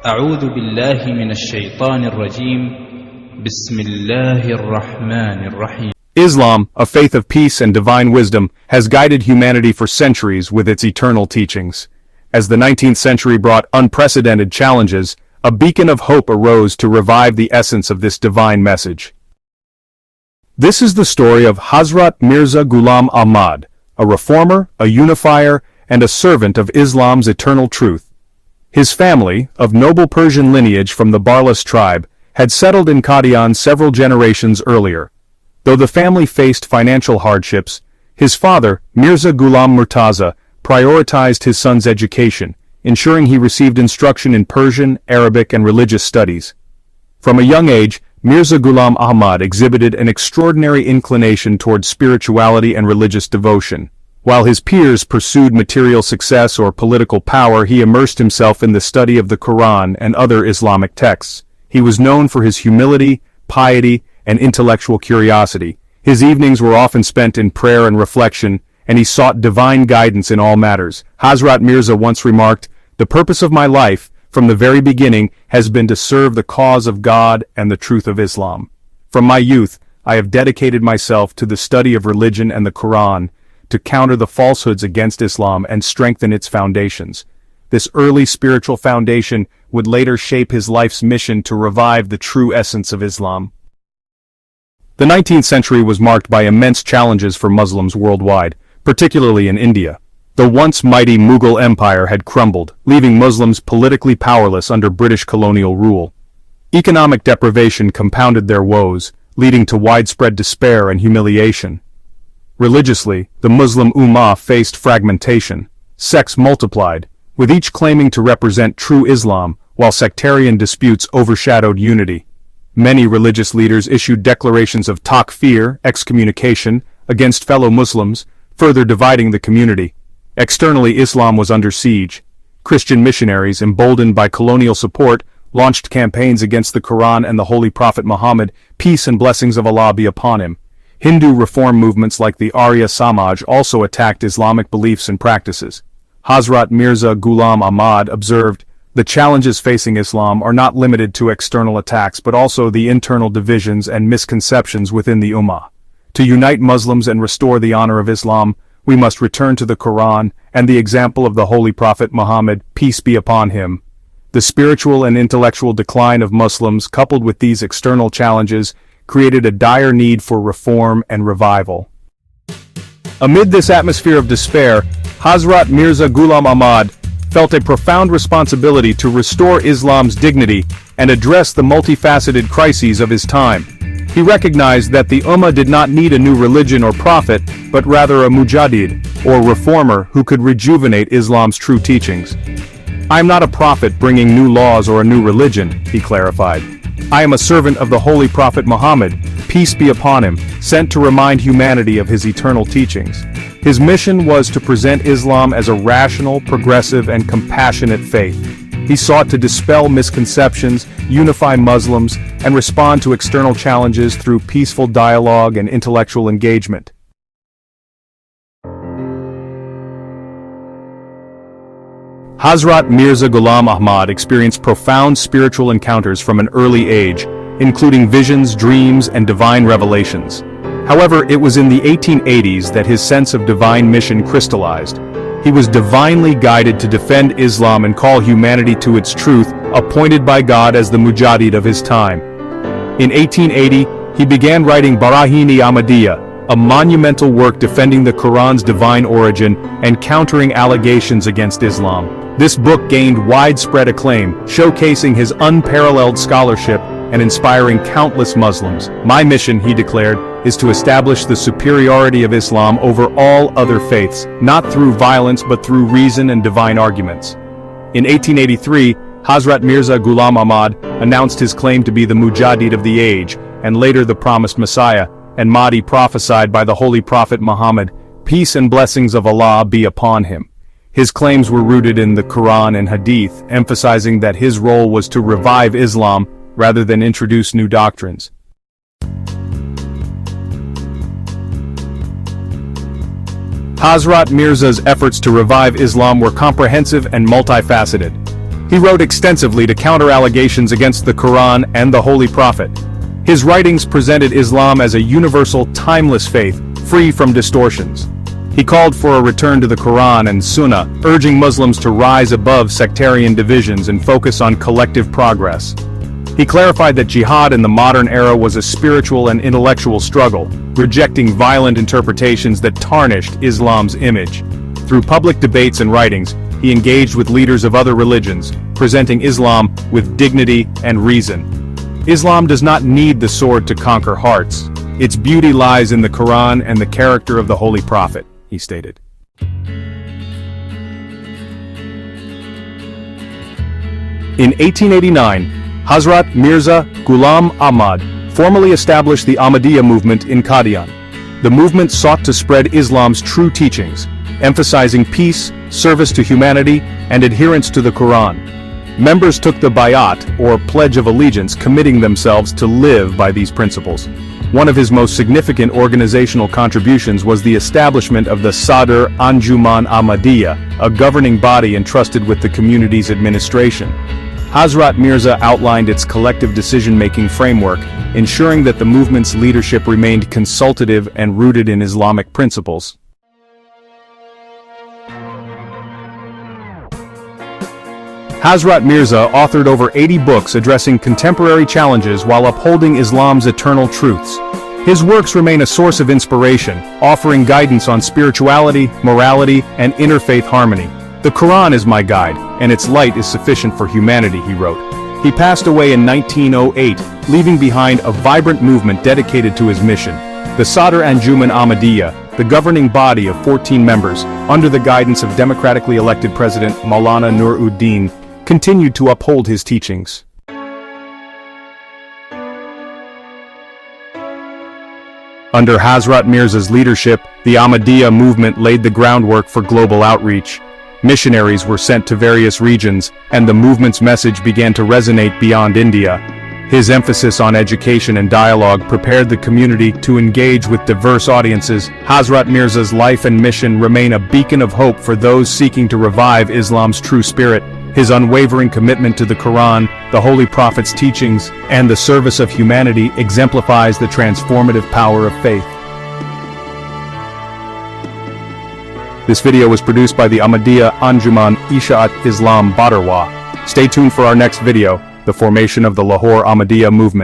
أعوذ بالله من الشيطان الرجيم بسم الله الرحمن الرحيم. Islam, a faith of peace and divine wisdom, has guided humanity for centuries with its eternal teachings. As the 19th century brought unprecedented challenges, a beacon of hope arose to revive the essence of this divine message. This is the story of Hazrat Mirza Ghulam Ahmad, a reformer, a unifier, and a servant of Islam's eternal truth. His family, of noble Persian lineage from the Barlas tribe, had settled in Qadian several generations earlier. Though the family faced financial hardships, his father, Mirza Ghulam Murtaza, prioritized his son's education, ensuring he received instruction in Persian, Arabic, and religious studies. From a young age, Mirza Ghulam Ahmad exhibited an extraordinary inclination towards spirituality and religious devotion. While his peers pursued material success or political power, he immersed himself in the study of the Quran and other Islamic texts. He was known for his humility, piety, and intellectual curiosity. His evenings were often spent in prayer and reflection, and he sought divine guidance in all matters. Hazrat Mirza once remarked, "The purpose of my life, from the very beginning, has been to serve the cause of God and the truth of Islam. From my youth, I have dedicated myself to the study of religion and the Quran, to counter the falsehoods against Islam and strengthen its foundations." This early spiritual foundation would later shape his life's mission to revive the true essence of Islam. The 19th century was marked by immense challenges for Muslims worldwide, particularly in India. The once mighty Mughal Empire had crumbled, leaving Muslims politically powerless under British colonial rule. Economic deprivation compounded their woes, leading to widespread despair and humiliation. Religiously, the Muslim Ummah faced fragmentation. Sects multiplied, with each claiming to represent true Islam, while sectarian disputes overshadowed unity. Many religious leaders issued declarations of takfir, excommunication, against fellow Muslims, further dividing the community. Externally, Islam was under siege. Christian missionaries, emboldened by colonial support, launched campaigns against the Quran and the Holy Prophet Muhammad, peace and blessings of Allah be upon him. Hindu reform movements like the Arya Samaj also attacked Islamic beliefs and practices. Hazrat Mirza Ghulam Ahmad observed, "The challenges facing Islam are not limited to external attacks but also the internal divisions and misconceptions within the Ummah. To unite Muslims and restore the honor of Islam, we must return to the Quran and the example of the Holy Prophet Muhammad, peace be upon him." The spiritual and intellectual decline of Muslims, coupled with these external challenges, created a dire need for reform and revival. Amid this atmosphere of despair, Hazrat Mirza Ghulam Ahmad felt a profound responsibility to restore Islam's dignity and address the multifaceted crises of his time. He recognized that the Ummah did not need a new religion or prophet, but rather a mujaddid, or reformer, who could rejuvenate Islam's true teachings. "I am not a prophet bringing new laws or a new religion," he clarified. "I am a servant of the Holy Prophet Muhammad, peace be upon him, sent to remind humanity of his eternal teachings." His mission was to present Islam as a rational, progressive, and compassionate faith. He sought to dispel misconceptions, unify Muslims, and respond to external challenges through peaceful dialogue and intellectual engagement. Hazrat Mirza Ghulam Ahmad experienced profound spiritual encounters from an early age, including visions, dreams, and divine revelations. However, it was in the 1880s that his sense of divine mission crystallized. He was divinely guided to defend Islam and call humanity to its truth, appointed by God as the mujaddid of his time. In 1880, he began writing Barahin-i-Ahmadiyya, a monumental work defending the Quran's divine origin and countering allegations against Islam. This book gained widespread acclaim, showcasing his unparalleled scholarship and inspiring countless Muslims. "My mission," he declared, "is to establish the superiority of Islam over all other faiths, not through violence but through reason and divine arguments." In 1883, Hazrat Mirza Ghulam Ahmad announced his claim to be the mujaddid of the age, and later the promised Messiah, and Mahdi prophesied by the Holy Prophet Muhammad, peace and blessings of Allah be upon him. His claims were rooted in the Quran and Hadith, emphasizing that his role was to revive Islam rather than introduce new doctrines. Hazrat Mirza's efforts to revive Islam were comprehensive and multifaceted. He wrote extensively to counter allegations against the Quran and the Holy Prophet. His writings presented Islam as a universal, timeless faith, free from distortions. He called for a return to the Quran and Sunnah, urging Muslims to rise above sectarian divisions and focus on collective progress. He clarified that jihad in the modern era was a spiritual and intellectual struggle, rejecting violent interpretations that tarnished Islam's image. Through public debates and writings, he engaged with leaders of other religions, presenting Islam with dignity and reason. Islam does not need the sword to conquer hearts. Its beauty lies in the Quran and the character of the Holy Prophet, he stated. In 1889, Hazrat Mirza Ghulam Ahmad formally established the Ahmadiyya movement in Qadian. The movement sought to spread Islam's true teachings, emphasizing peace, service to humanity, and adherence to the Quran. Members took the bayat, or pledge of allegiance, committing themselves to live by these principles. One of his most significant organizational contributions was the establishment of the Sadr Anjuman Ahmadiyya, a governing body entrusted with the community's administration. Hazrat Mirza outlined its collective decision-making framework, ensuring that the movement's leadership remained consultative and rooted in Islamic principles. Hazrat Mirza authored over 80 books addressing contemporary challenges while upholding Islam's eternal truths. His works remain a source of inspiration, offering guidance on spirituality, morality, and interfaith harmony. "The Quran is my guide, and its light is sufficient for humanity," he wrote. He passed away in 1908, leaving behind a vibrant movement dedicated to his mission. The Sadr Anjuman Ahmadiyya, the governing body of 14 members, under the guidance of democratically elected President Maulana Nur-ud-Din, continued to uphold his teachings. Under Hazrat Mirza's leadership, the Ahmadiyya movement laid the groundwork for global outreach. Missionaries were sent to various regions, and the movement's message began to resonate beyond India. His emphasis on education and dialogue prepared the community to engage with diverse audiences. Hazrat Mirza's life and mission remain a beacon of hope for those seeking to revive Islam's true spirit. His unwavering commitment to the Quran, the Holy Prophet's teachings, and the service of humanity exemplifies the transformative power of faith. This video was produced by the Ahmadiyya Anjuman Ishaat Islam Badarwa. Stay tuned for our next video, the formation of the Lahore Ahmadiyya movement.